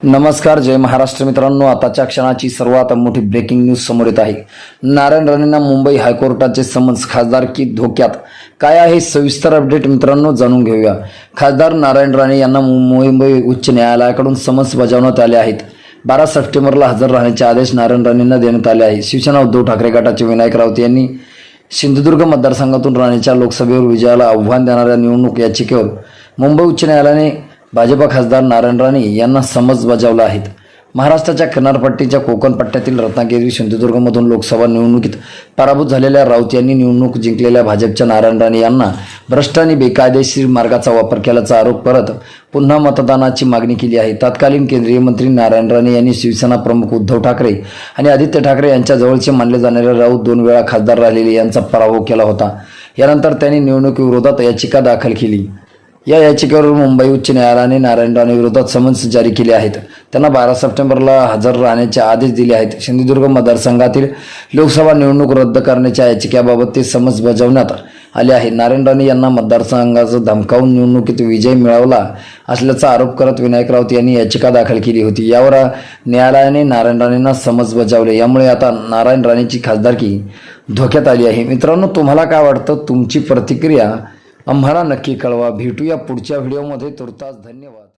नमस्कार, जय महाराष्ट्र मित्रांनो. आताच्या क्षणाची सर्वात मोठी ब्रेकिंग न्यूज समोर येत आहे. नारायण राणेंना मुंबई हायकोर्टाचे समन्स, खासदारकी धोक्यात. काय आहे सविस्तर अपडेट मित्रांनो, जाणून घेऊया. खासदार नारायण राणे यांना मुंबई उच्च न्यायालयाकडून समन्स बजावण्यात आले आहेत. 12 सप्टेंबरला हजर राहण्याचे आदेश नारायण राणेंना देण्यात आले आहे. शिवसेना उद्धव ठाकरे गटाचे विनायक राऊत यांनी सिंधुदुर्ग मतदारसंघातून राणेंच्या लोकसभेवर विजयाला आव्हान देणाऱ्या निवडणूक याचिकेवर मुंबई उच्च न्यायालयाने भाजपा खासदार नारायण राणे यांना समन्स बजावला आहेत. महाराष्ट्राच्या किनारपट्टीच्या कोकण पट्ट्यातील रत्नागिरी सिंधुदुर्गमधून लोकसभा निवडणुकीत पराभूत झालेल्या राऊत यांनी निवडणूक जिंकलेल्या भाजपच्या नारायण राणे यांना भ्रष्ट आणि बेकायदेशीर मार्गाचा वापर केल्याचा आरोप करत पुन्हा मतदानाची मागणी केली आहे. तत्कालीन केंद्रीय मंत्री नारायण राणे यांनी शिवसेना प्रमुख उद्धव ठाकरे आणि आदित्य ठाकरे यांच्या जवळचे मानले जाणारे राऊत 2 वेळा खासदार राहिलेले यांचा पराभव केला होता. यानंतर त्यांनी निवडणुकीविरोधात याचिका दाखल केली. या याचिकेवर मुंबई उच्च न्यायालयाने नारायण राणे विरोधात समन्स जारी केले आहेत. त्यांना 12 सप्टेंबरला हजर राहण्याचे आदेश दिले आहेत. सिंधुदुर्ग मतदारसंघातील लोकसभा निवडणूक रद्द करण्याच्या याचिकेबाबत ते समन्स बजावण्यात आले आहे. नारायण राणे यांना मतदारसंघाचं धमकावून निवडणुकीत विजय मिळवला असल्याचा आरोप करत विनायक राऊत यांनी याचिका दाखल केली होती. यावर न्यायालयाने नारायण राणेंना समन्स बजावले. यामुळे आता नारायण राणेंची खासदारकी धोक्यात आली आहे. मित्रांनो, तुम्हाला काय वाटतं? तुमची प्रतिक्रिया आम्हाला नक्की कळवा. भेटूया पुढच्या व्हिडिओमध्ये. तुर्तास धन्यवाद.